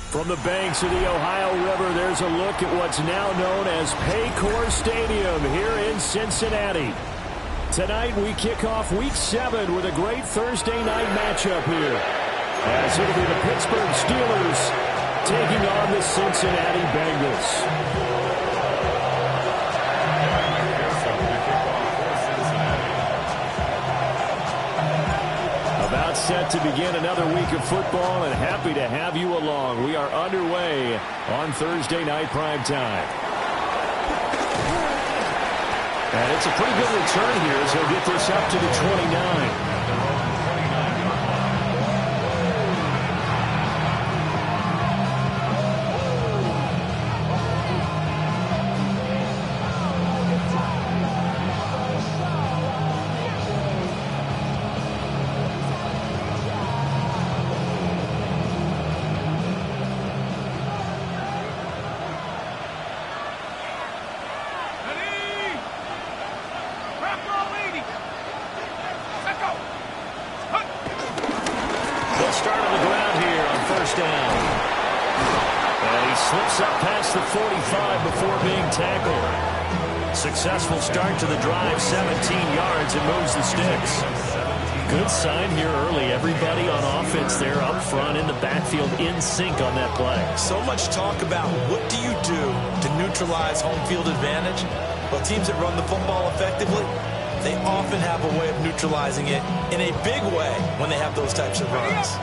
From the banks of the Ohio River, there's a look at what's now known as Paycor Stadium here in Cincinnati. Tonight, we kick off Week 7 with a great Thursday night matchup here, as it'll be the Pittsburgh Steelers taking on the Cincinnati Bengals. About set to begin another week of football, and happy to have you along. We are underway on Thursday night primetime. And it's a pretty good return here as he'll get this up to the 29. Successful start to the drive, 17 yards, and moves the sticks. Good sign here early. Everybody on offense there up front in the backfield in sync on that play. So much talk about what do you do to neutralize home field advantage? Well, teams that run the football effectively, they often have a way of neutralizing it in a big way when they have those types of runs.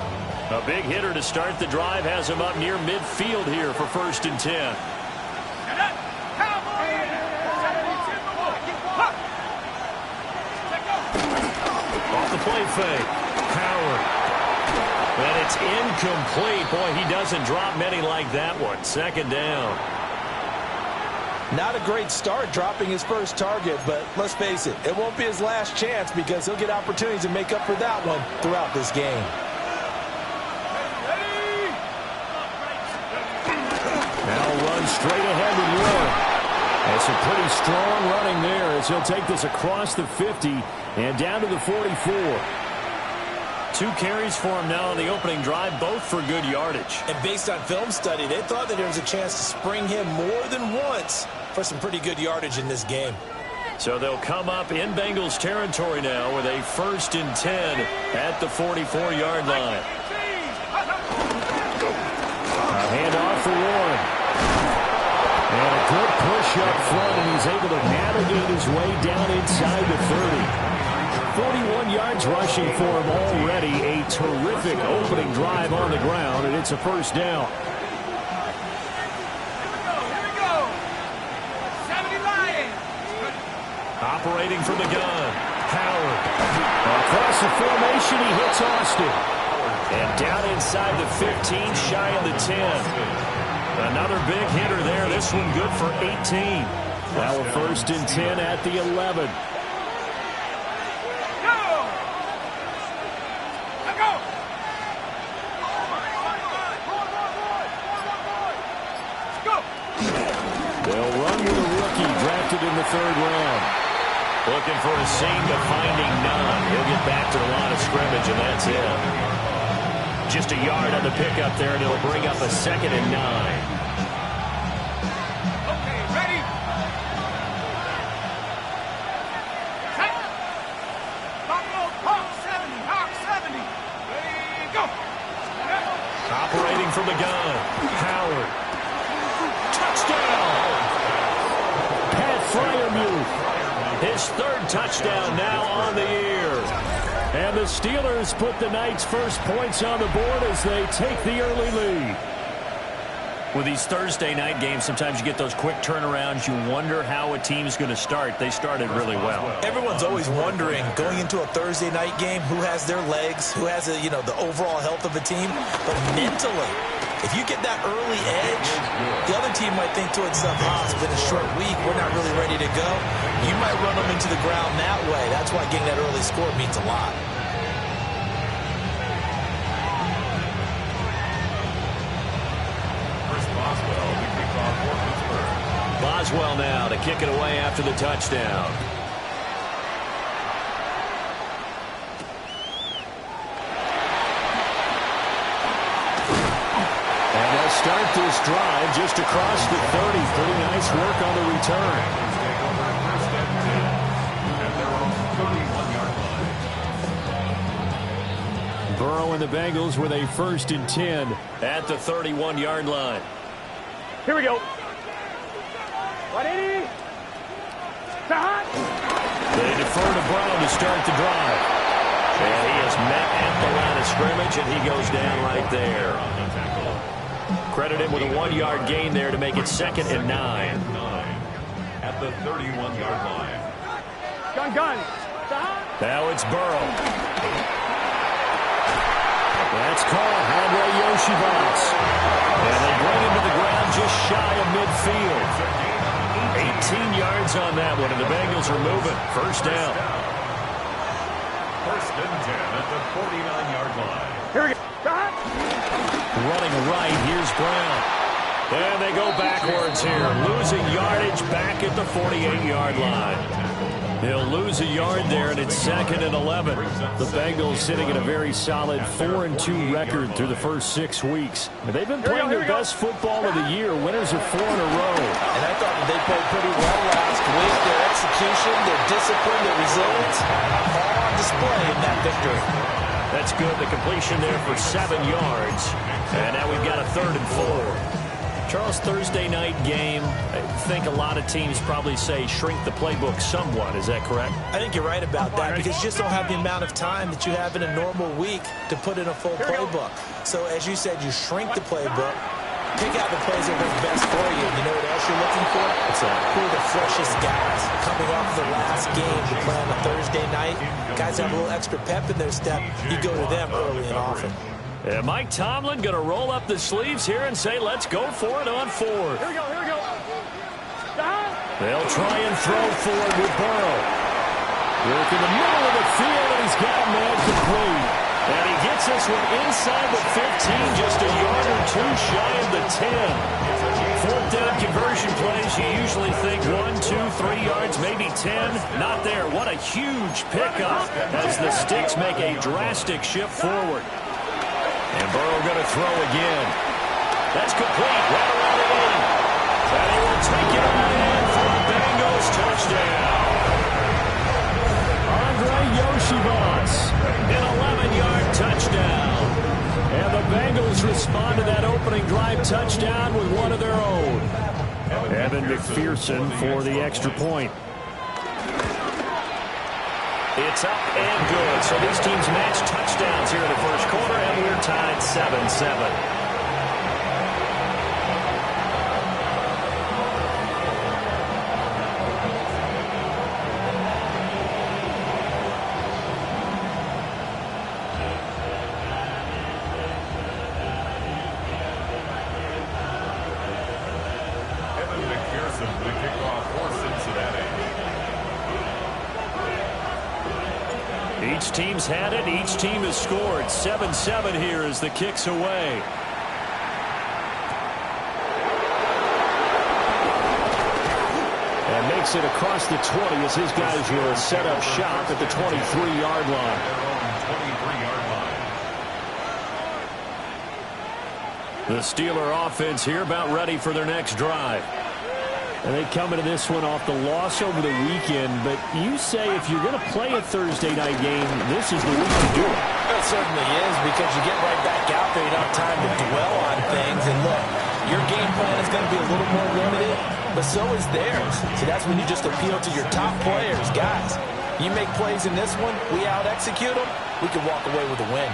A big hitter to start the drive has him up near midfield here for 1st and 10. Play fake. Howard. And it's incomplete. Boy, he doesn't drop many like that one. 2nd down. Not a great start dropping his first target, but let's face it, it won't be his last chance because he'll get opportunities to make up for that one throughout this game. Now run straight ahead with Warren. That's a pretty strong running there as he'll take this across the 50 and down to the 44. 2 carries for him now on the opening drive, both for good yardage. And based on film study, they thought that there was a chance to spring him more than once for some pretty good yardage in this game. So they'll come up in Bengals territory now with a 1st and 10 at the 44-yard line. A handoff for Warren. And a good push up front, and he's able to navigate his way down inside the 30. 41 yards rushing for him already. A terrific opening drive on the ground, and it's a 1st down. Here we go. 70 Lions. Operating from the gun. Howard. Across the formation, he hits Austin. And down inside the 15, shy of the 10. Another big hitter there. This one good for 18. Now a 1st and 10 at the 11. They'll run with a rookie drafted in the 3rd round. Looking for a seam to finding none. He'll get back to the line of scrimmage, and that's it. Just a yard on the pickup there, and it'll bring up a 2nd and 9. Okay, ready? Set. Hawk 70, Hawk 70. Ready, go. Operating from the gun. Howard. Touchdown! Pat Fryermuth. His 3rd touchdown now on the year. And the Steelers put the night's first points on the board as they take the early lead. With these Thursday night games, sometimes you get those quick turnarounds. You wonder how a team's going to start. They started really well. Everyone's always wondering, going into a Thursday night game, who has their legs, who has the overall health of a team. But mentally, if you get that early edge, the other team might think to itself, it's been a short week, we're not really ready to go. You might run them into the ground that way. That's why getting that early score means a lot. Boswell now to kick it away after the touchdown. start this drive just across the 30. Pretty nice work on the return. Burrow and the Bengals with a 1st and 10 at the 31-yard line. Here we go. 180. They defer to Brown to start the drive. And he is met at the line of scrimmage, and he goes down right there. Credit him with a 1-yard gain there to make it 2nd and 9. At the 31-yard line. Gun. Now it's Burrow. That's called Andre Yoshibas. And they bring him to the ground just shy of midfield. 18 yards on that one, and the Bengals are moving. 1st down. 1st and 10 at the 49-yard line. Here we go. Running right, here's Brown. And they go backwards here, losing yardage back at the 48-yard line. He'll lose a yard there, and it's 2nd and 11. The Bengals sitting at a very solid 4-2 record through the first 6 weeks. And they've been playing their best football of the year, winners of 4 in a row. And I thought that they played pretty well last week. Their execution, their discipline, their resilience, all on display in that victory. That's good. The completion there for 7 yards. And now we've got a 3rd and 4. Charles, Thursday night game, I think a lot of teams probably say shrink the playbook somewhat. Is that correct? I think you're right about that because you just don't have the amount of time that you have in a normal week to put in a full playbook. So as you said, you shrink the playbook, pick out the plays that work best for you. You know what else you're looking for? Who are the freshest guys coming off the last game to play on a Thursday night? Guys have a little extra pep in their step. You go to them early and often. And Mike Tomlin going to roll up the sleeves here and say, let's go for it on 4th. Here we go. They'll try and throw forward with Burrow. Work in the middle of the field, and he's got a man complete. And he gets this one inside the 15, just a yard or 2 shy of the 10. 4th down conversion plays, you usually think 1, 2, 3 yards, maybe 10. Not there. What a huge pickup as the Sticks make a drastic shift forward. And Burrow going to throw again. That's complete. Right around the 8. And he will take it on in for a Bengals touchdown. Andre Yoshibas, an 11-yard touchdown. And the Bengals respond to that opening drive touchdown with one of their own. Evan McPherson for the extra point. It's up and good. So these teams match touchdowns here in the first quarter, and we're tied 7-7. Evan McPherson, the kickoff for Cincinnati. Each team's had it. Each team has scored. 7-7 here as the kick's away. And makes it across the 20 as his guys will set up shop at the 23-yard line. 23-yard line. The Steeler offense here about ready for their next drive. And they come into this one off the loss over the weekend. But you say if you're going to play a Thursday night game, this is the week to do it. It certainly is because you get right back out there. You don't have time to dwell on things. And look, your game plan is going to be a little more limited, but so is theirs. So that's when you just appeal to your top players. Guys, you make plays in this one, we out-execute them, we can walk away with a win.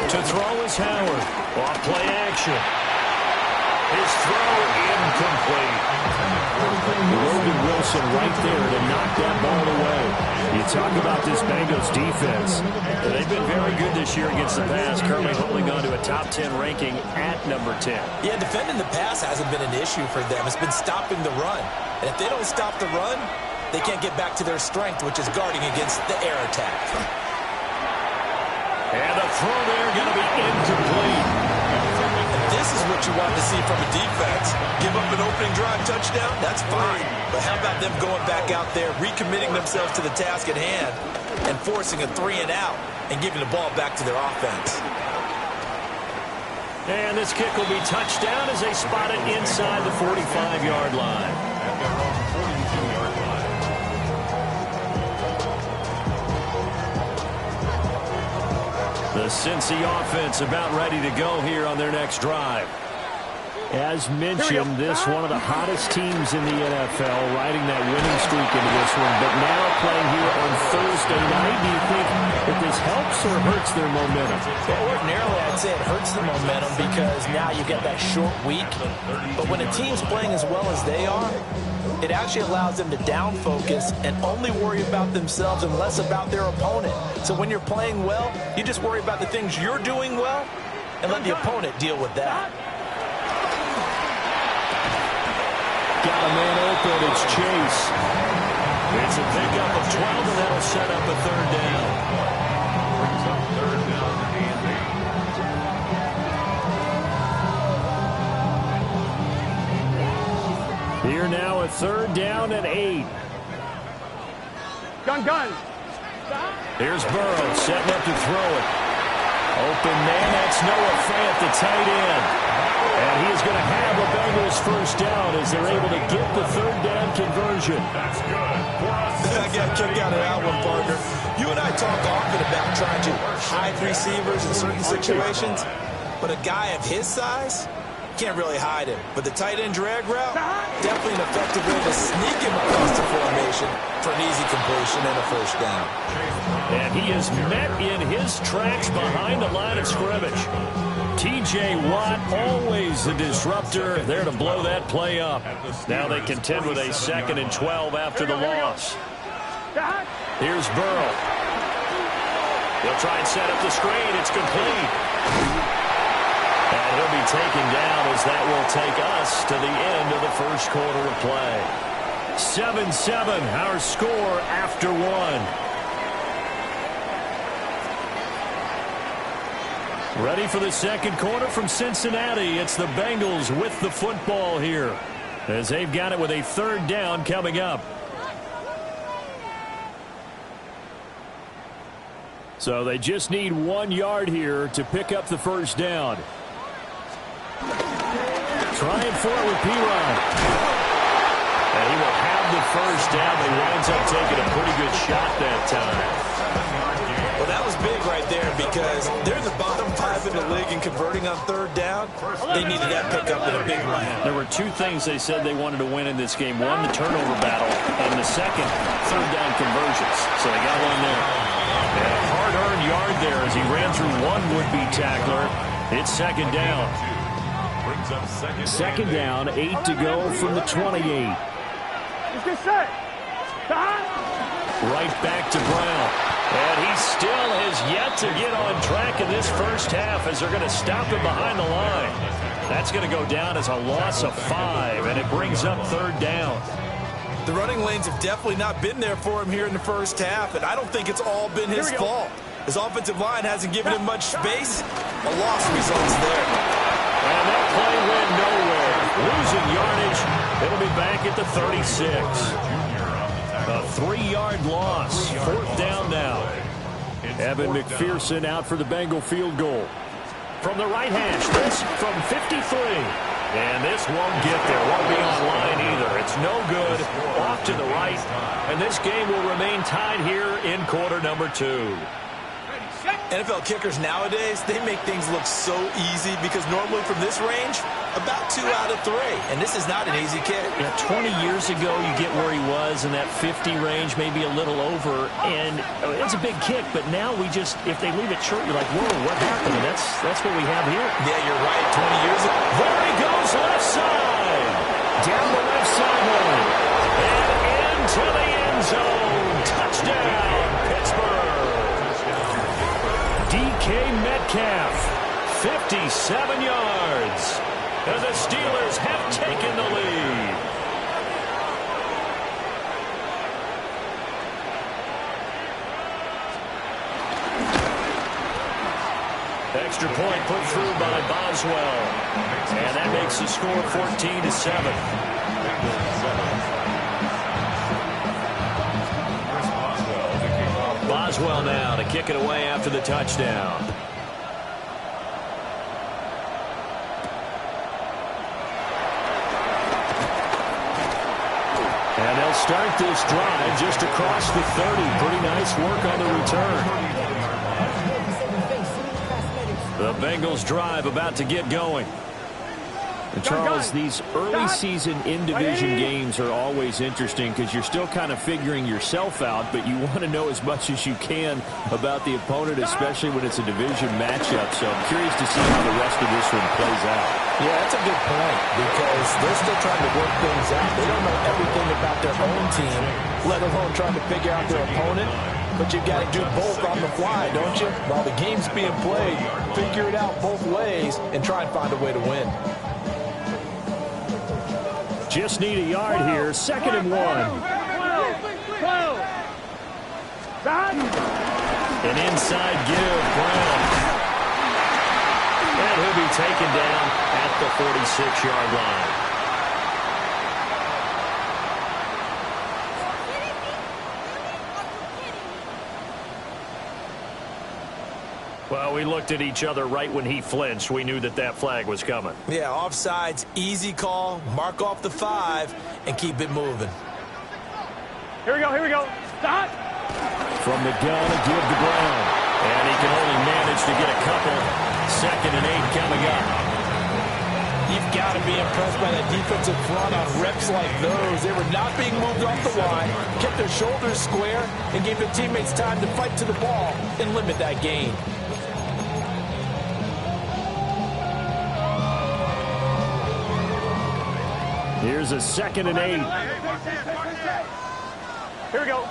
To throw is Howard. Off play action. His throw incomplete. Logan Wilson right there to knock that ball away. You talk about this Bengals defense. They've been very good this year against the pass, currently holding on to a top 10 ranking at number 10. Yeah, defending the pass hasn't been an issue for them. It's been stopping the run. And if they don't stop the run, they can't get back to their strength, which is guarding against the air attack. And the throw there going to be incomplete. And this is what you want to see from a defense. Give up an opening drive touchdown, that's fine. But how about them going back out there, recommitting themselves to the task at hand, and forcing a 3-and-out and giving the ball back to their offense. And this kick will be touchdown as they spot it inside the 45-yard line. At their own 42-yard line. The Cincy offense about ready to go here on their next drive. As mentioned, this one of the hottest teams in the NFL, riding that winning streak into this one, but now playing here on Thursday night. Do you think that this helps or hurts their momentum? Well, ordinarily, I'd say it hurts the momentum because now you get that short week. But when a team's playing as well as they are, it actually allows them to down focus and only worry about themselves and less about their opponent. So when you're playing well, you just worry about the things you're doing well and let the opponent deal with that. Got a man open. It's Chase. It's a pickup of 12, and that'll set up a third down. Brings up third down and 8. Here now a third down and 8. Gun. Here's Burrow setting up to throw it. Open man, that's Noah Fant, the tight end. And he is going to have a Bengals first down as they're able to get the third down conversion. That's good. I got a kick out of that one, partner. You and I talk often about trying to hide receivers in certain situations, but a guy of his size can't really hide him. But the tight end drag route, definitely an effective way to sneak him across the formation for an easy completion and a first down. And he is met in his tracks behind the line of scrimmage. T.J. Watt, always the disruptor, there to blow that play up. Now they contend with a 2nd and 12 after the loss. Here's Burrow. He'll try and set up the screen. It's complete. And he'll be taken down as that will take us to the end of the first quarter of play. 7-7, our score after one. Ready for the second quarter from Cincinnati. It's the Bengals with the football here as they've got it with a third down coming up. So they just need 1 yard here to pick up the first down. Trying for it with P-Rod. And he will have the first down. He winds up taking a pretty good shot that time. Well, that was big right there because they're the bottom 5 in the league in converting on third down. They needed that pickup in a big way. There were 2 things they said they wanted to win in this game. One, the turnover battle, and the second, third down conversions. So they got one there. And a hard-earned yard there as he ran through one would-be tackler. It's second down. Second down, 8 to go from the 28. Get set. Right back to Brown. And he still has yet to get on track in this first half as they're going to stop him behind the line. That's going to go down as a loss of 5, and it brings up third down. The running lanes have definitely not been there for him here in the first half, and I don't think it's all been his fault. His offensive line hasn't given him much space. A loss results there. And that play went nowhere. Losing yardage. It'll be back at the 36. A 3-yard loss. Fourth down now. Evan McPherson out for the Bengal field goal. From the right hash, this from 53. And this won't get there. Won't be on line either. It's no good. Off to the right. And this game will remain tied here in quarter number 2. NFL kickers nowadays, they make things look so easy because normally from this range, about 2 out of 3. And this is not an easy kick. Yeah, 20 years ago, you get where he was in that 50 range, maybe a little over. And it's a big kick, but now we just, if they leave it short, you're like, whoa, what happened? And that's what we have here. Yeah, you're right. 20 years ago. There he goes, left side. Down the left sideline. And into the end zone. Touchdown, Pittsburgh. DK Metcalf, 57 yards. And the Steelers have taken the lead. Extra point put through by Boswell. And that makes the score 14-7. Boswell now to kick it away after the touchdown. And they'll start this drive just across the 30. Pretty nice work on the return. The Bengals drive about to get going. And Charles, these early season in-division games are always interesting because you're still kind of figuring yourself out, but you want to know as much as you can about the opponent, especially when it's a division matchup. So I'm curious to see how the rest of this one plays out. Yeah, that's a good point because they're still trying to work things out. They don't know everything about their own team, let alone trying to figure out their opponent. But you've got to do both on the fly, don't you? While the game's being played, figure it out both ways and try and find a way to win. Just need a yard here. 2nd and 1. An inside give, Brown. And he'll be taken down at the 46-yard line. Well, we looked at each other right when he flinched. We knew that that flag was coming. Yeah, offsides, easy call. Mark off the 5 and keep it moving. Here we go. Stop. From the gun, a give to Brown. And he can only manage to get a couple. 2nd and 8 coming up. You've got to be impressed by that defensive front on reps like those. They were not being moved off the line, kept their shoulders square, and gave their teammates time to fight to the ball and limit that gain. Here's a 2nd and 8. Here we go.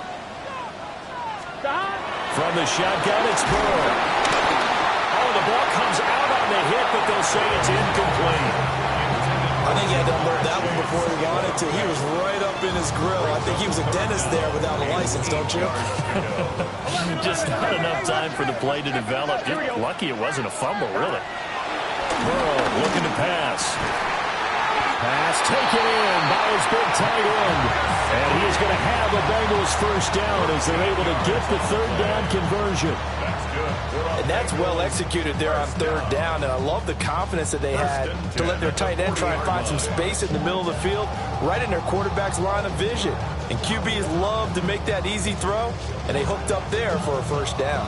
Stop. From the shotgun, it's Burrow. Oh, the ball comes out on the hit, but they'll say it's incomplete. I think he had to unload that one before he wanted to. He was right up in his grill. I think he was a dentist there without a license, don't you? Just not enough time for the play to develop. Just lucky it wasn't a fumble, really. Burrow looking to pass. Pass taken in by his big tight end. And he is going to have a Bengals first down as they're able to get the 3rd down conversion. And that's well executed there on 3rd down. And I love the confidence that they had to let their tight end try and find some space in the middle of the field, right in their quarterback's line of vision. And QBs love to make that easy throw, and they hooked up there for a first down.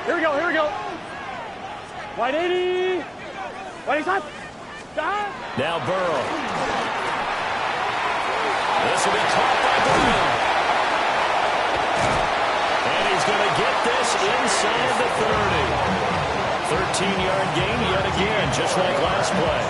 Here we go. Wide 80. Wide side. Stop. Now Burrow. This will be caught by Brown. And he's going to get this inside the 30. 13-yard gain yet again, just like last play.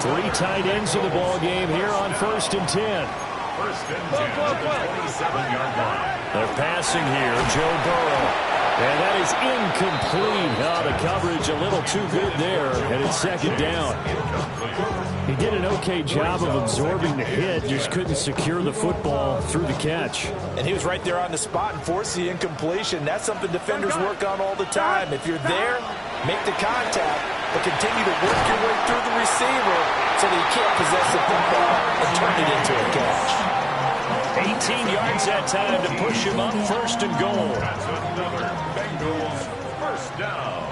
3 tight ends in the ball game here on 1st and 10. 1st and 10 to the 27-yard line. They're passing here, Joe Burrow. And that is incomplete. Oh, the coverage a little too good there, and it's 2nd down. He did an okay job of absorbing the hit, just couldn't secure the football through the catch. And he was right there on the spot and forced the incompletion. That's something defenders work on all the time. If you're there, make the contact, but continue to work your way through the receiver so that you can't possess the football and turn it into a catch. 18 yards that time to push him up 1st and goal. That's another Bengals first down.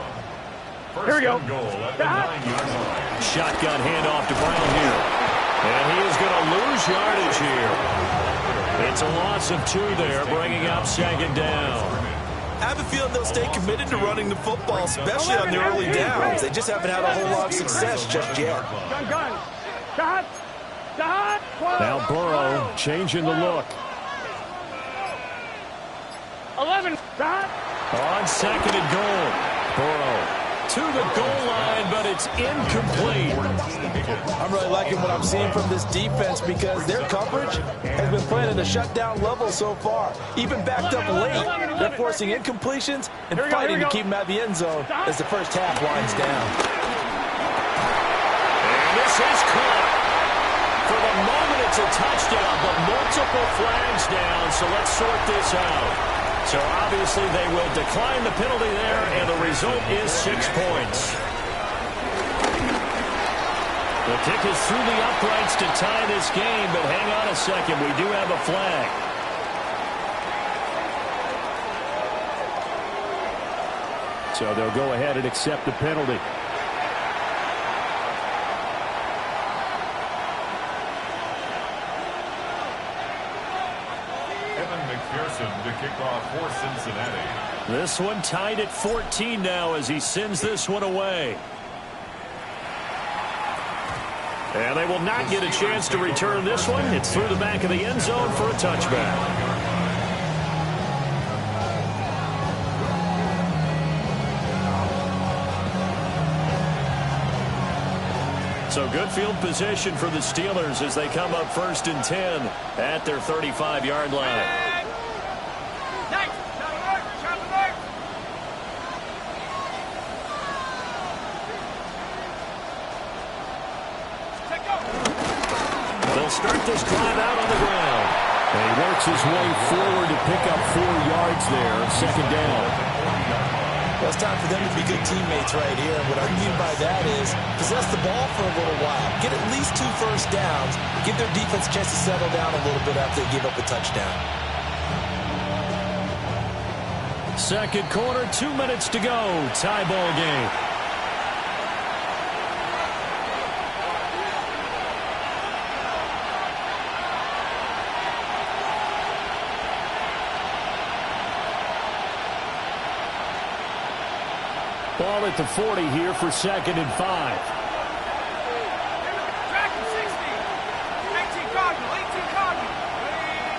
Here we go. Goal at the 9-yard line. Shotgun handoff to Brown here. And he is going to lose yardage here. It's a loss of 2 there, bringing up 2nd down. I have a feeling they'll stay committed to running the football, especially on the early downs. They just haven't had a whole lot of success just yet. Gun. Stop. Now Burrow changing the look. 11. Stop. On 2nd and goal. Burrow to the goal line, but it's incomplete. I'm really liking what I'm seeing from this defense because their coverage has been playing at a shutdown level so far. Even backed up late, they're forcing incompletions and fighting to keep them out of the end zone as the first half winds down. And this is caught. For the moment, it's a touchdown, but multiple flags down, so let's sort this out. So obviously they will decline the penalty there, and the result is 6 points. The kick is through the uprights to tie this game, but hang on a second. We do have a flag. So they'll go ahead and accept the penalty. To kick off for Cincinnati. This one tied at 14 now as he sends this one away. And they will not get a chance to return this one. It's through the back of the end zone for a touchback. So good field position for the Steelers as they come up 1st and 10 at their 35-yard line. They'll start this drive out on the ground. And he works his way forward to pick up 4 yards there, 2nd down. Well, it's time for them to be good teammates right here. And what I mean by that is possess the ball for a little while. Get at least 2 first downs. Give their defense a chance to settle down a little bit after they give up a touchdown. 2nd quarter, 2 minutes to go. Tie ball game. Ball at the 40 here for 2nd and 5. Track 60. 18 Cardinal. 18 Cardinal.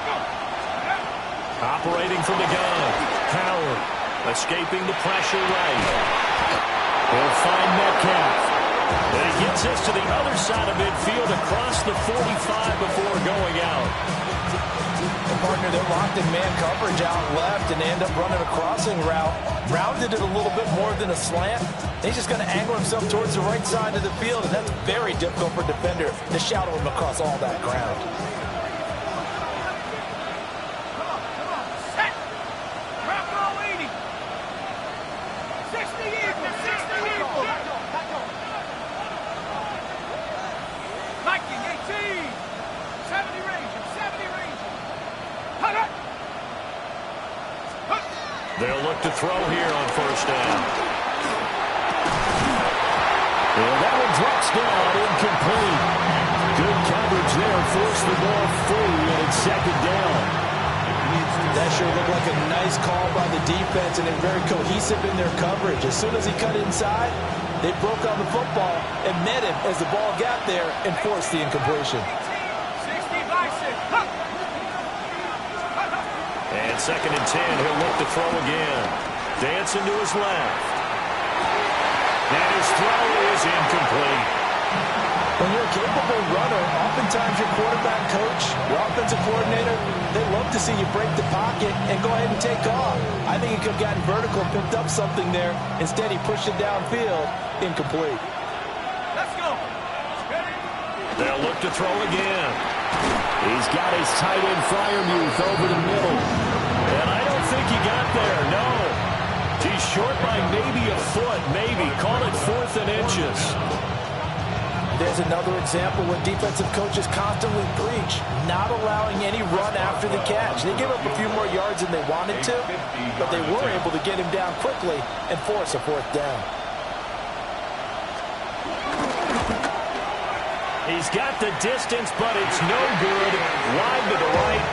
Go. Operating from the gun. Howard escaping the pressure right. He'll find Metcalf. And he gets us to the other side of midfield across the 45 before going out. And partner, they're locked in man coverage out left and they end up running a crossing route. Rounded it a little bit more than a slant. He's just going to angle himself towards the right side of the field, and that's very difficult for a defender to shadow him across all that ground. Come on. Set. Drop ball 80. 60 equal. 60 equal. Viking 18. 70 Ranger. 70 Ranger. Hut. They'll look to throw here on 1st down. Well, that one drops down, incomplete. Good coverage there, forced the ball free, and it's 2nd down. That sure looked like a nice call by the defense, and they're very cohesive in their coverage. As soon as he cut inside, they broke on the football and met him as the ball got there and forced the incompletion. 60 Bison. And 2nd and 10, he'll look to throw again. Dancing to his left. And his throw is incomplete. When you're a capable runner, oftentimes your quarterback coach, your offensive coordinator, they love to see you break the pocket and go ahead and take off. I think he could have gotten vertical and picked up something there. Instead, he pushed it downfield. Incomplete. Let's go. They'll look to throw again. He's got his tight end Freiermuth over the middle. And I don't think he got there, no. He's short by maybe a foot, maybe. Call it 4th and inches. There's another example where defensive coaches constantly preach, not allowing any run after the catch. They gave up a few more yards than they wanted to, but they were able to get him down quickly and force a 4th down. He's got the distance, but it's no good. Wide to the right,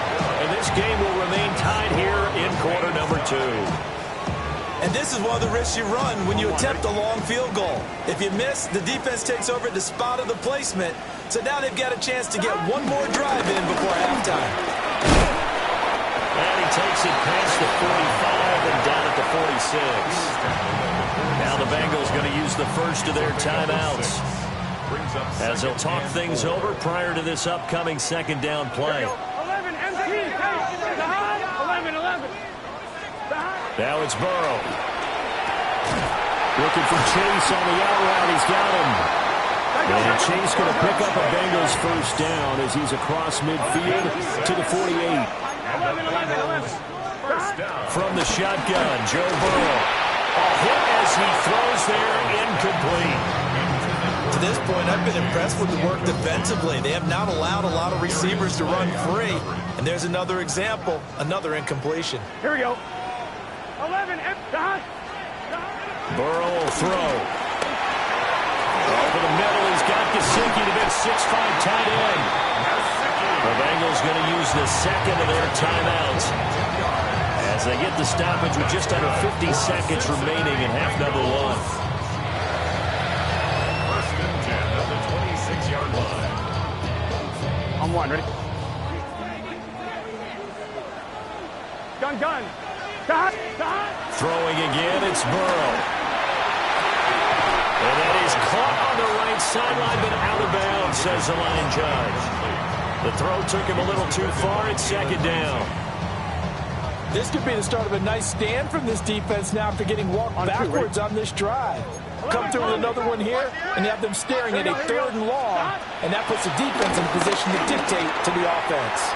and this game will remain tied here in quarter number 2. And this is one of the risks you run when you attempt a long field goal. If you miss, the defense takes over at the spot of the placement. So now they've got a chance to get one more drive in before halftime. And he takes it past the 45 and down at the 46. Now the Bengals going to use the first of their timeouts, as they'll talk things over prior to this upcoming 2nd down play. 11 MT. 11. Now it's Burrow. Looking for Chase on the out route. He's got him. And Chase going to pick up a Bengals 1st down as he's across midfield to the 48. 11. From the shotgun, Joe Burrow. A hit as he throws there, incomplete. To this point, I've been impressed with the work defensively. They have not allowed a lot of receivers to run free. And there's another example, another incompletion. Here we go. 11, dot. Burrow will throw. Over the middle, he's got Gesicki, the big 6'5" tight end. The Bengals going to use the second of their timeouts as they get the stoppage with just under 50 seconds remaining in half number one. First and 10 at the 26-yard line. On one, ready? Gun. Dot. Throwing again, it's Burrow. And that is caught on the right sideline, but out of bounds, says the line judge. The throw took him a little too far. It's second down. This could be the start of a nice stand from this defense now after getting walked backwards on this drive. Come through with another one here, and you have them staring at a 3rd and long, and that puts the defense in a position to dictate to the offense.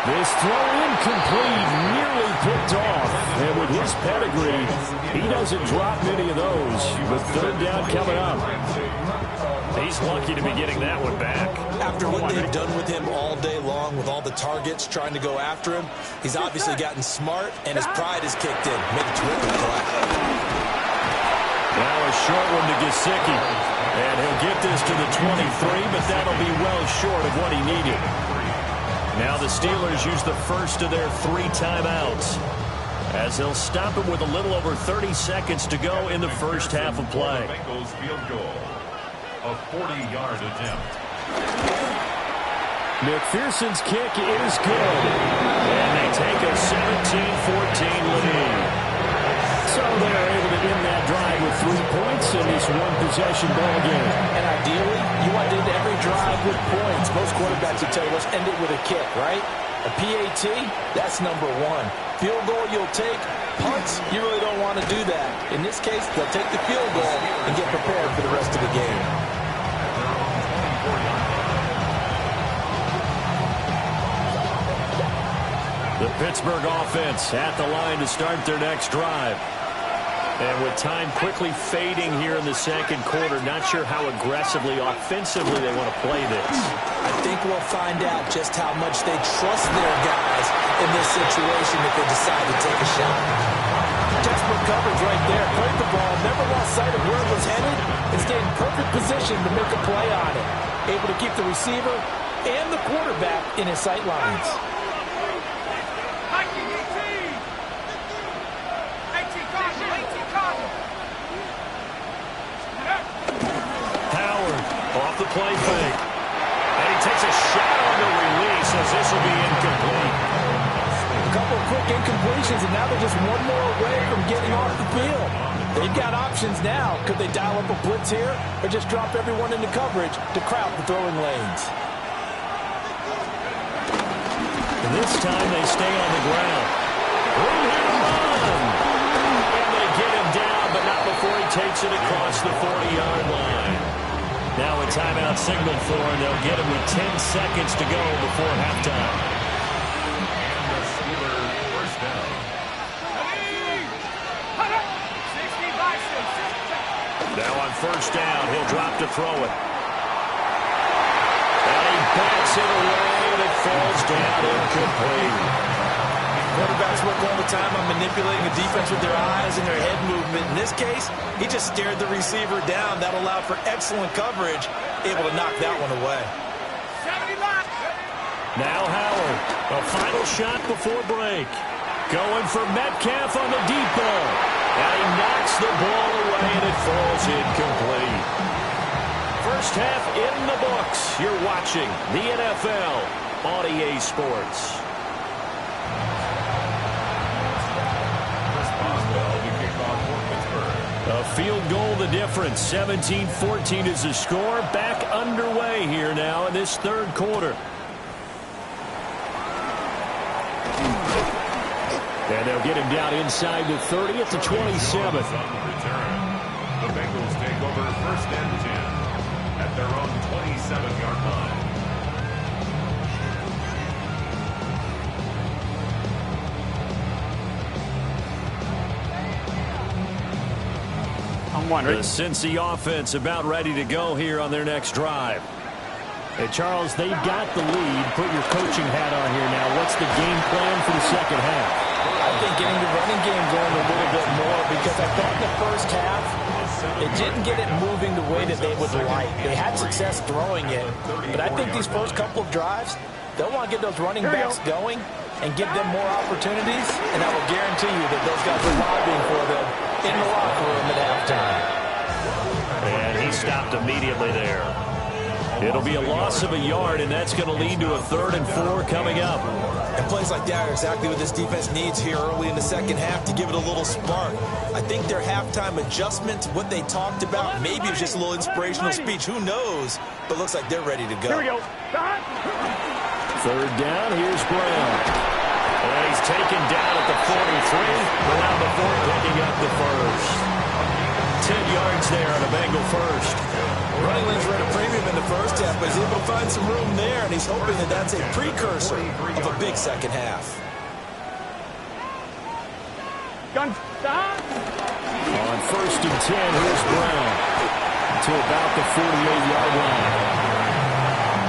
This throw incomplete, nearly picked off. And with his pedigree, he doesn't drop many of those. With 3rd down coming up. He's lucky to be getting that one back. After what they've done with him all day long, with all the targets trying to go after him, he's obviously gotten smart, and his pride has kicked in. Made a terrific play. Now a short one to Gesicki. And he'll get this to the 23, but that'll be well short of what he needed. Now the Steelers use the first of their 3 timeouts as they'll stop him with a little over 30 seconds to go in the first half of play. Bengals field goal. A 40-yard attempt. McPherson's kick is good. And they take a 17-14 lead. So they're able to end that drive with 3 points in this one-possession ball game. And ideally, you want to end every drive with points. Most quarterbacks would tell you, let's end it with a kick, right? A PAT, that's number 1. Field goal you'll take. Punts, you really don't want to do that. In this case, they'll take the field goal and get prepared for the rest of the game. The Pittsburgh offense at the line to start their next drive. And with time quickly fading here in the second quarter, not sure how aggressively, offensively they want to play this. I think we'll find out just how much they trust their guys in this situation if they decide to take a shot. Textbook coverage right there. Played the ball, never lost sight of where it was headed, and stayed in perfect position to make a play on it. Able to keep the receiver and the quarterback in his sight lines. Off the play fake. And he takes a shot on the release as this will be incomplete. A couple of quick incompletions, and now they're just one more away from getting off the field. They've got options now. Could they dial up a blitz here or just drop everyone into coverage to crowd the throwing lanes? And this time they stay on the ground. Room here to run. And they get him down, but not before he takes it across the 40-yard line. Now a timeout signal for him. They'll get him with 10 seconds to go before halftime. And the Steelers first down. Now on first down, he'll drop to throw it. And he backs it away, and it falls down incomplete. Quarterbacks work all the time on manipulating the defense with their eyes and their head movement. In this case, he just stared the receiver down. That allowed for excellent coverage, able to knock that one away. Now Howard, a final shot before break. Going for Metcalf on the deep ball. And he knocks the ball away, and it falls incomplete. First half in the books. You're watching the NFL on EA Sports. A field goal the difference. 17-14 is the score. Back underway here now in this third quarter. And they'll get him down inside the 30 at the 27. The Bengals take over first and 10 at their own 27-yard line. The Cincy offense about ready to go here on their next drive. Hey, Charles, they've got the lead. Put your coaching hat on here now. What's the game plan for the second half? I think getting the running game going a little bit more, because I thought in the first half it didn't get it moving the way that they would like. They had success throwing it, but I think these first couple of drives, they'll want to get those running backs going and give them more opportunities, and I will guarantee you that those guys are lobbying for them in the locker room at halftime. And he stopped immediately there. It'll be a loss of a yard, and that's going to lead to a 3rd and 4 coming up. And plays like that are exactly what this defense needs here early in the second half to give it a little spark. I think their halftime adjustment, what they talked about, maybe it was just a little inspirational speech. Who knows? But looks like they're ready to go. Here we go. 3rd down, here's Brown. And he's taken down at the 43, without before picking up the first. 10 yards there on a Bengal first. Running lanes were at a premium in the first half, but he's able to find some room there, and he's hoping that that's a precursor of a big second half. Gun. On 1st and 10, here's Brown to about the 48-yard line.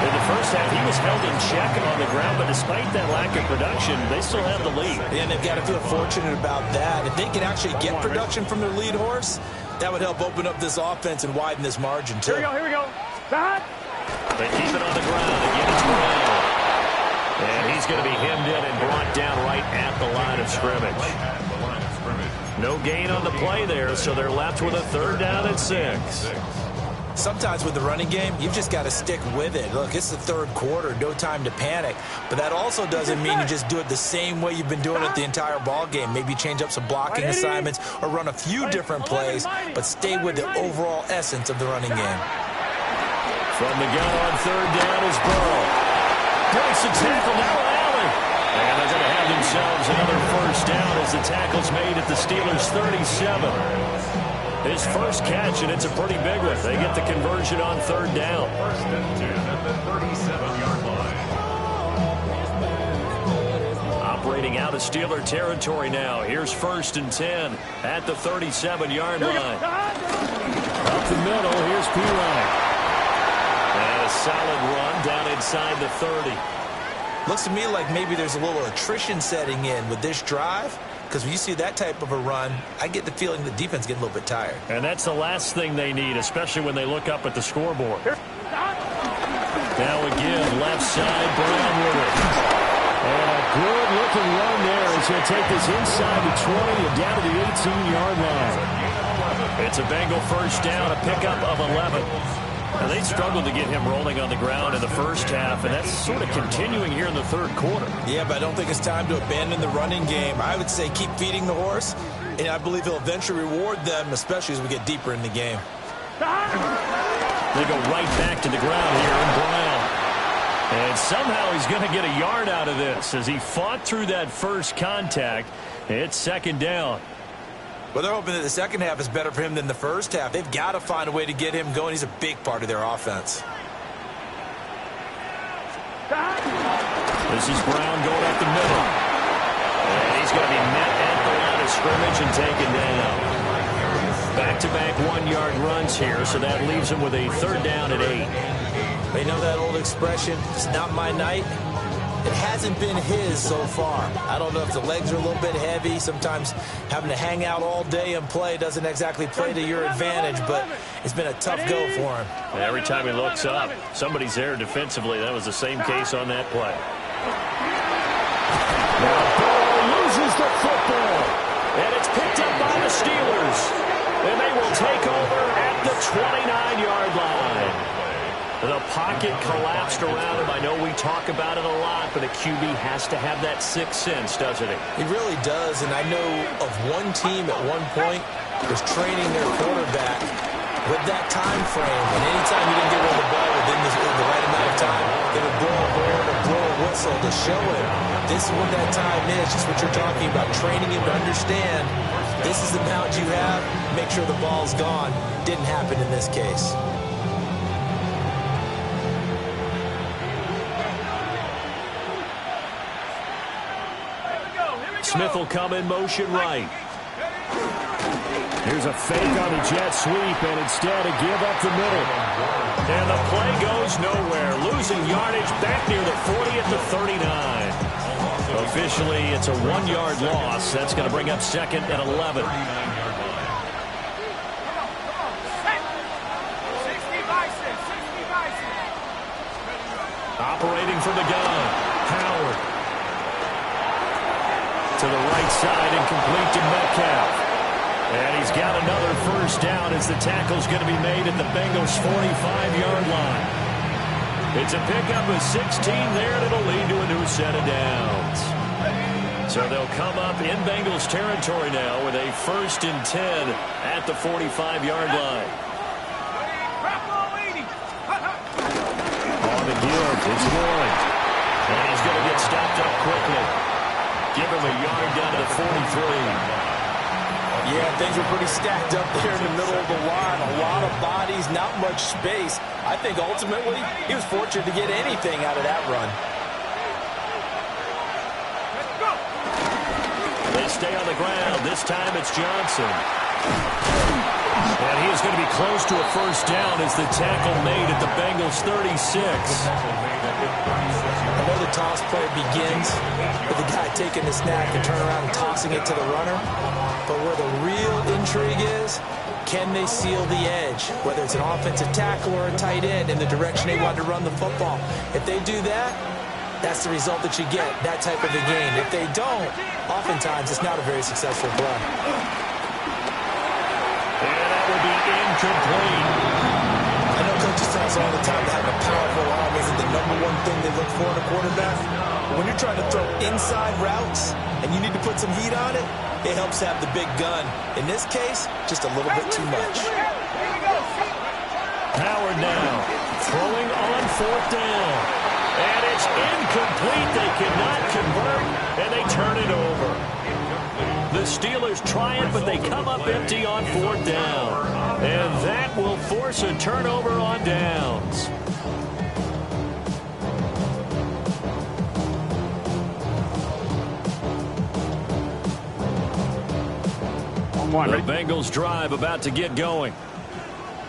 In the first half, he was held in check on the ground, but despite that lack of production, they still have the lead. And they've got to feel fortunate about that. If they can actually get production from their lead horse, that would help open up this offense and widen this margin, too. Here we go. They keep it on the ground. Again, it's Brown. And he's going to be hemmed in and brought down right at the line of scrimmage. No gain on the play there, so they're left with a 3rd down and 6. Sometimes with the running game, you've just got to stick with it. Look, it's the 3rd quarter, no time to panic. But that also doesn't mean you just do it the same way you've been doing it the entire ball game. Maybe change up some blocking assignments or run a few different plays, but stay with the overall essence of the running game. From the gun on 3rd down is Burrow. Breaks the tackle, now Allen. And they're going to have themselves another 1st down as the tackle's made at the Steelers' 37. His first catch, and it's a pretty big one. They get the conversion on 3rd down. 1st and 10 at the 37-yard line. Operating out of Steeler territory now. Here's 1st and 10 at the 37-yard line. Up the middle, here's Pirine. And a solid run down inside the 30. Looks to me like maybe there's a little attrition setting in with this drive. Because when you see that type of a run, I get the feeling the defense getting a little bit tired. And that's the last thing they need, especially when they look up at the scoreboard. Now again, left side, Brown with it. And a good-looking run there as he'll take this inside the 20 and down to the 18-yard line. It's a Bengal 1st down, a pickup of 11. Now, they struggled to get him rolling on the ground in the first half, and that's sort of continuing here in the 3rd quarter. Yeah, but I don't think it's time to abandon the running game. I would say keep feeding the horse, and I believe he'll eventually reward them, especially as we get deeper in the game. They go right back to the ground here in Brown. And somehow he's going to get a yard out of this as he fought through that first contact. It's 2nd down. Well, they're hoping that the second half is better for him than the first half. They've got to find a way to get him going. He's a big part of their offense. This is Brown going up the middle. And he's going to be met at the line of scrimmage and taken down. Back-to-back 1-yard runs here, so that leaves him with a 3rd down and 8. You know that old expression, it's not my night? It hasn't been his so far. I don't know if the legs are a little bit heavy. Sometimes having to hang out all day and play doesn't exactly play to your advantage, but it's been a tough go for him. And every time he looks up, somebody's there defensively. That was the same case on that play. Now Burrow loses the football, and it's picked up by the Steelers. And they will take over at the 29-yard line. The pocket collapsed around him. I know we talk about it a lot, but a QB has to have that sixth sense, doesn't he? He really does, and I know of one team at one point was training their quarterback with that time frame, and anytime he didn't get rid of the ball within the right amount of time, they would blow a horn or blow a whistle to show him this is what that time is, just what you're talking about, training him to understand this is the amount you have, make sure the ball's gone. Didn't happen in this case. Smith will come in motion right. Here's a fake on the jet sweep, and instead a give up the middle. And the play goes nowhere. Losing yardage back near the 40 at the 39. Officially, it's a 1-yard loss. That's going to bring up second and 11. Operating from the gun, Howard. To the right side, incomplete to Metcalf. And he's got another first down as the tackle's going to be made at the Bengals' 45-yard line. It's a pickup of 16 there, and it'll lead to a new set of downs. So they'll come up in Bengals territory now with a 1st and 10 at the 45-yard line. On the give, it's Lloyd. And he's going to get stopped up quickly. Give him a yard down to the 43. Yeah, things were pretty stacked up there in the middle of the line. A lot of bodies, not much space. I think ultimately he was fortunate to get anything out of that run. They stay on the ground. This time it's Johnson. And he is going to be close to a first down as the tackle made at the Bengals 36. I know the toss play begins with the guy taking the snap and turning around and tossing it to the runner. But where the real intrigue is, can they seal the edge? Whether it's an offensive tackle or a tight end in the direction they want to run the football. If they do that, that's the result that you get, that type of a game. If they don't, oftentimes it's not a very successful play. And that will be incomplete. I know coaches tell us all the time that having a powerful arm isn't the #1 thing they look for in a quarterback. But when you're trying to throw inside routes and you need to put some heat on it, it helps have the big gun. In this case, just a little bit too much. Howard now throwing on 4th down. And it's incomplete. They cannot convert, and they turn it over. The Steelers try it, but they come up empty on 4th down. And that will force a turnover on downs. The Bengals drive about to get going.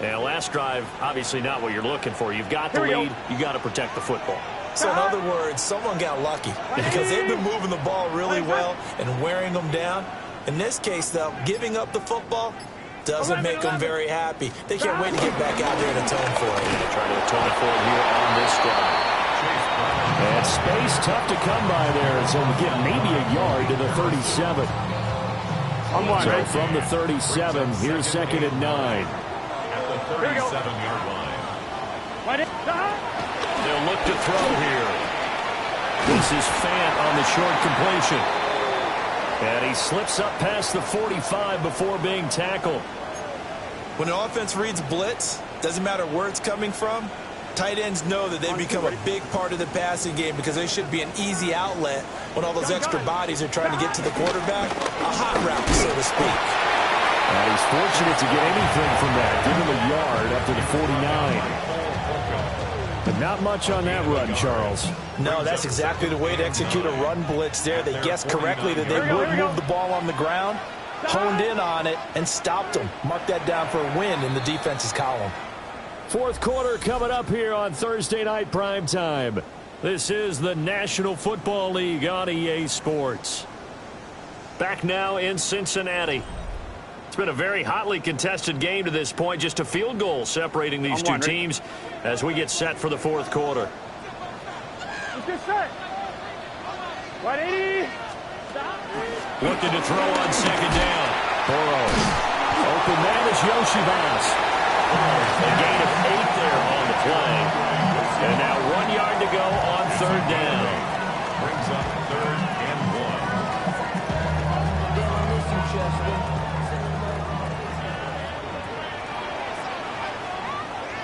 And last drive, obviously not what you're looking for. You've got the lead. You got to protect the football. So in other words, someone got lucky because they've been moving the ball really well and wearing them down. In this case, though, giving up the football doesn't make them very happy. They can't wait to get back out there and atone for it. Try to atone for it here on this drive. And space tough to come by there, so we get maybe a yard to the 37. So from the 37, here's 2nd and 9. At the 37-yard line. They'll look to throw here. This is Fant on the short completion. And he slips up past the 45 before being tackled. When an offense reads blitz, doesn't matter where it's coming from, tight ends know that they become a big part of the passing game because they should be an easy outlet when all those extra bodies are trying to get to the quarterback. A hot route, so to speak. And he's fortunate to get anything from that. Give him a yard up to the 49. But not much on that run, Charles. No, that's exactly the way to execute a run blitz there. They guessed correctly that they would move the ball on the ground, honed in on it, and stopped them. Mark that down for a win in the defense's column. 4th quarter coming up here on Thursday Night Primetime. This is the National Football League on EA Sports. Back now in Cincinnati. It's been a very hotly contested game to this point. Just a field goal separating these two teams as we get set for the 4th quarter. Looking to throw on 2nd down. Burrow. Open man is Yoshibas. A gain of 8 there on the play. And now 1 yard to go on 3rd down. Brings up 3rd and 1.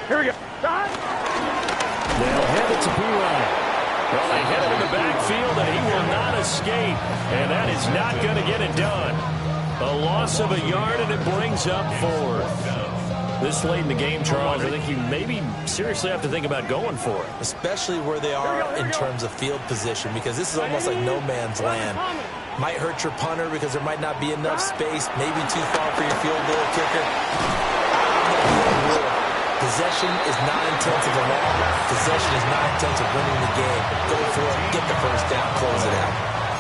Here we go. They'll hand it to P-Ryan. Well, they hit him in the backfield, and he will not escape. And that is not going to get it done. A loss of a yard, and it brings up 4th. This late in the game, Charles, I think you maybe seriously have to think about going for it. Especially where they are in terms of field position, because this is almost like no man's land. Might hurt your punter because there might not be enough space, maybe too far for your field goal kicker. Possession is 9/10 of the law. Possession is 9/10 of winning the game. Go for it, get the first down, close it out.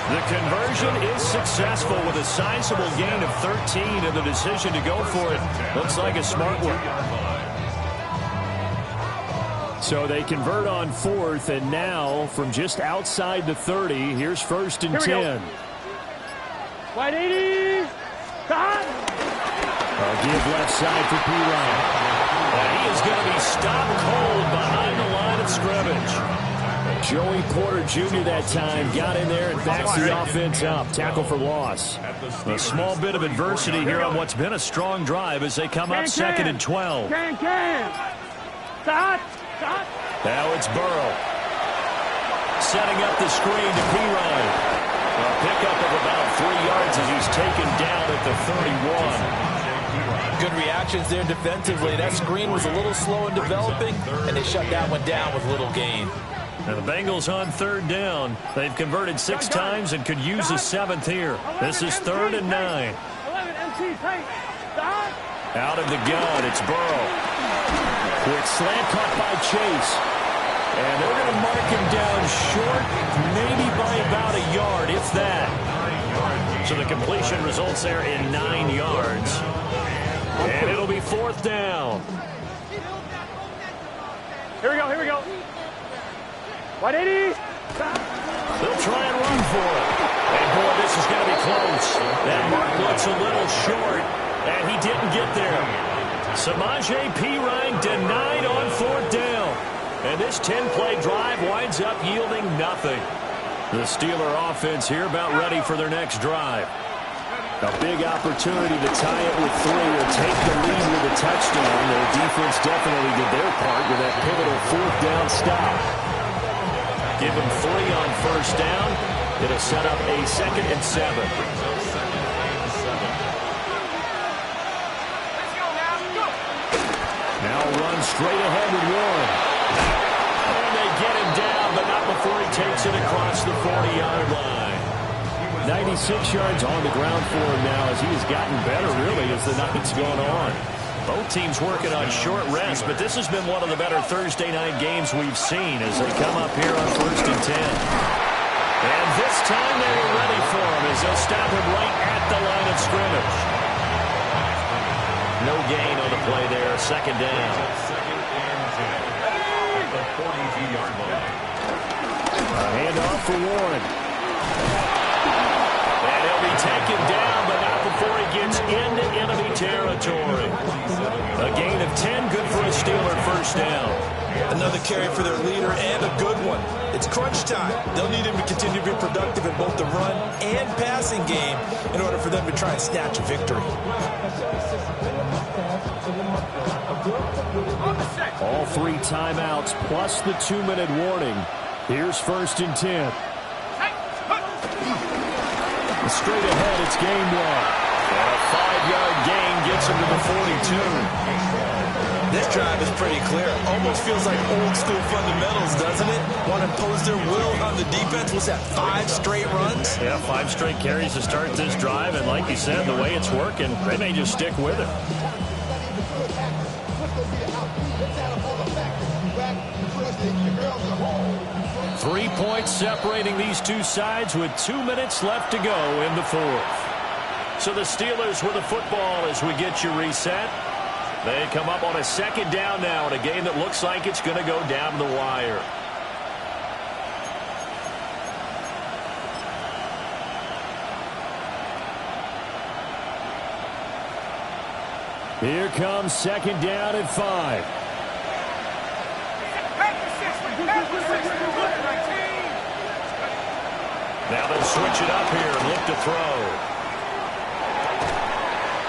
The conversion is successful with a sizable gain of 13, and the decision to go for it looks like a smart one. So they convert on 4th, and now from just outside the 30, here's 1st and 10. Wide 80. A give left side for P-Ryan. And he is going to be stopped cold behind the line of scrimmage. Joey Porter Jr. that time got in there and backs the offense up. Tackle for loss. A small bit of adversity here on what's been a strong drive as they come up 2nd and 12. Now it's Burrow. Setting up the screen to P-Ryan. A pickup of about 3 yards as he's taken down at the 31. Good reactions there defensively. That screen was a little slow in developing, and they shut that one down with little gain. And the Bengals on 3rd down. They've converted 6 times and could use a 7th here. This is 3rd and 9. Out of the gun, it's Burrow. Quick slant caught by Chase. And they're going to mark him down short, maybe by about a yard, if that. So the completion results there in 9 yards. And it'll be 4th down. Here we go. 180. They'll try and run for it. And, boy, this is going to be close. That mark looks a little short, and he didn't get there. Samaje Perine denied on 4th down. And this 10-play drive winds up yielding nothing. The Steeler offense here about ready for their next drive. A big opportunity to tie it with 3 or take the lead with a touchdown. Their defense definitely did their part with that pivotal 4th down stop. Give them 3 on 1st down. It'll set up a 2nd and 7. Now run straight ahead with Warren. And they get him down, but not before he takes it across the 40-yard line. 96 yards on the ground for him now as he has gotten better, really, as the night's gone on. Both teams working on short rest, but this has been one of the better Thursday night games we've seen as they come up here on 1st and 10. And this time they were ready for him as they'll stop him right at the line of scrimmage. No gain on the play there, 2nd down. A handoff for Warren. And he'll be taken down, but not before he gets into enemy territory. A gain of 10, good for a Steeler 1st down. Another carry for their leader and a good one. It's crunch time. They'll need him to continue to be productive in both the run and passing game in order for them to try and snatch a victory. All 3 timeouts plus the 2-minute warning. Here's 1st and 10. Straight ahead, it's game 1. And a 5-yard gain gets him to the 42. This drive is pretty clear. Almost feels like old school fundamentals, doesn't it? Want to impose their will on the defense. What's that, 5 straight runs? Yeah, 5 straight carries to start this drive. And like you said, the way it's working, they may just stick with it. Three points separating these two sides with 2 minutes left to go in the 4th. So the Steelers with the football as we get you reset. They come up on a 2nd down now in a game that looks like it's going to go down the wire. Here comes 2nd down and 5. Now they'll switch it up here and look to throw.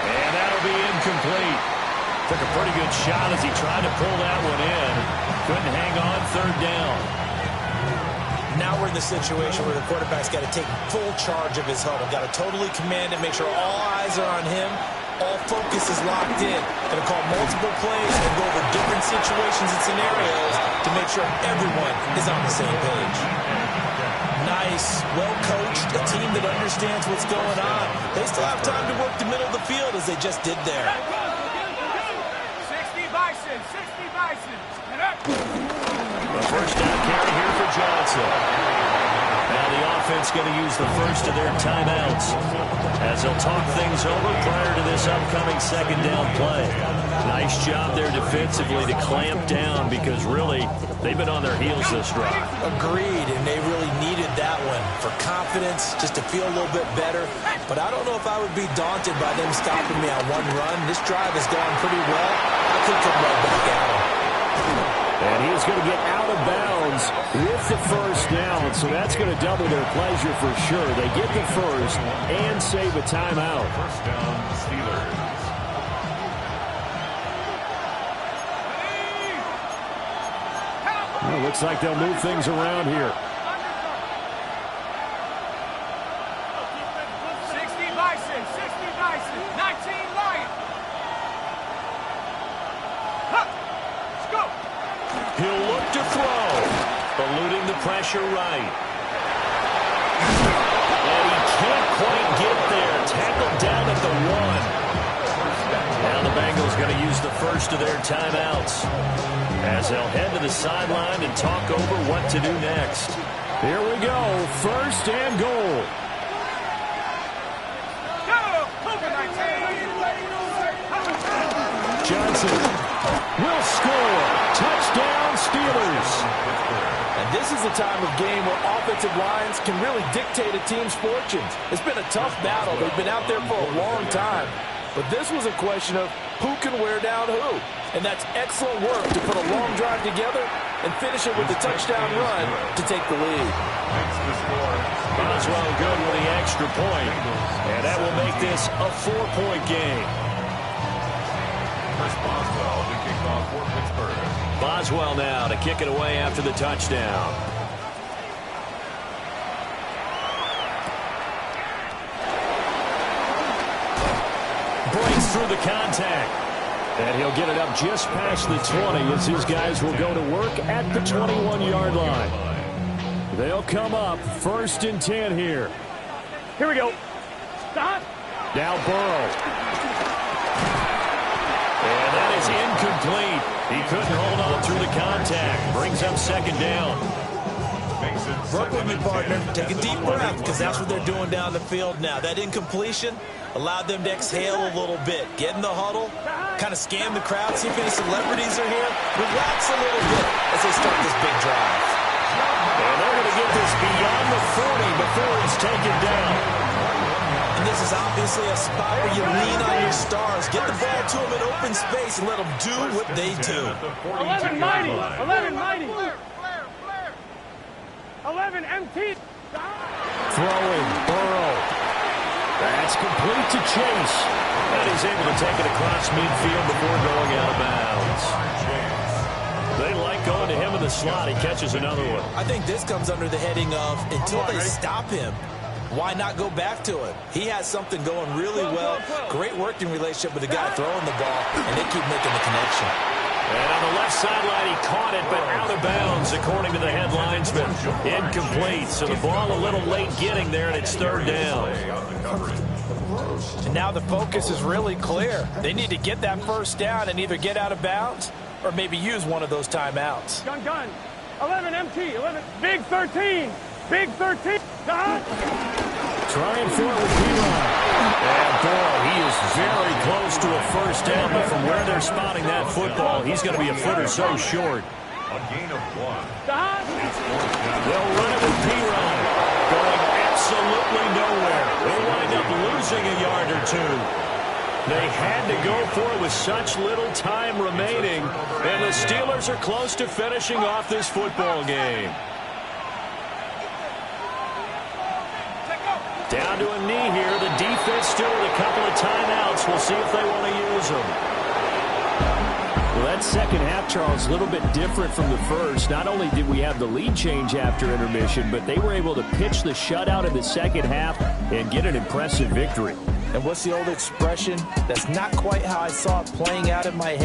And that'll be incomplete. Took a pretty good shot as he tried to pull that one in. Couldn't hang on 3rd down. Now we're in the situation where the quarterback's got to take full charge of his huddle. Got to totally command it, make sure all eyes are on him. All focus is locked in. Going to call multiple plays and go over different situations and scenarios to make sure everyone is on the same page. Nice pace, well-coached, a team that understands what's going on. They still have time to work the middle of the field as they just did there. 60 Bison, 60 Bison. The first down carry here for Johnson. Now the offense going to use the first of their timeouts as they'll talk things over prior to this upcoming second down play. Nice job there defensively to clamp down because really they've been on their heels this drive. Agreed, and they really needed that one for confidence, just to feel a little bit better. But I don't know if I would be daunted by them stopping me on one run. This drive has gone pretty well. I could come right back at them. And he's going to get out of bounds with the first down, so that's going to double their pleasure for sure. They get the first and save a timeout. First down, Steelers. Well, looks like they'll move things around here. 60 Bison, 60 Bison, 19 Lions. Let's go. He'll look to throw, eluding the pressure right. And he can't quite get there. Tackled down at the 1. Now the Bengals going to use the first of their timeouts as they'll head to the sideline and talk over what to do next. Here we go, first and goal. Go. Over 19. Johnson will score. Touchdown, Steelers. And this is the time of game where offensive lines can really dictate a team's fortunes. It's been a tough battle. They've been out there for a long time. But this was a question of who can wear down who. And that's excellent work to put a long drive together and finish it with a touchdown run to take the lead. Boswell good with the extra point. And that will make this a 4-point game. Chris Boswell, the kickoff for Pittsburgh. Boswell now to kick it away after the touchdown. Breaks through the contact. And he'll get it up just past the 20 as his guys will go to work at the 21-yard line. They'll come up first and 10 here. Here we go. Stop. Now Burrow. And that is incomplete. He couldn't hold on through the contact. Brings up second down. Work with me, partner. Take a deep breath because that's what they're doing down the field now. That incompletion allowed them to exhale a little bit. Get in the huddle, kind of scan the crowd, see if any celebrities are here. Relax a little bit as they start this big drive. And they're going to get this beyond the 40 before it's taken down. And this is obviously a spot where you lean on your stars. Get the ball to them in open space and let them do what they do. 11 mighty. 11 mighty. 11 MT. Throwing, Burrow. That's complete to Chase. And he's able to take it across midfield before going out of bounds. They like going to him in the slot. He catches another one. I think this comes under the heading of until they stop him, why not go back to it? He has something going really well. Great working relationship with the guy throwing the ball, and they keep making the connection. And on the left sideline, he caught it, but out of bounds, according to the head linesman. Incomplete, so the ball a little late getting there, and it's third down. And now the focus is really clear. They need to get that first down and either get out of bounds or maybe use one of those timeouts. Gun. 11 MT. 11. Big 13. Big 13. Trying for it with P-Line. And boy, he is very close to a first down, but from where they're spotting that football, he's going to be a foot or so short. A gain of 1. They'll run it with P-Line. Going absolutely nowhere. They wind up losing a yard or two. They had to go for it with such little time remaining, and the Steelers are close to finishing off this football game. Down to a knee here. The defense still with a couple of timeouts. We'll see if they want to use them. Well, that second half, Charles, a little bit different from the first. Not only did we have the lead change after intermission, but they were able to pitch the shutout in the second half and get an impressive victory. And what's the old expression? That's not quite how I saw it playing out in my head.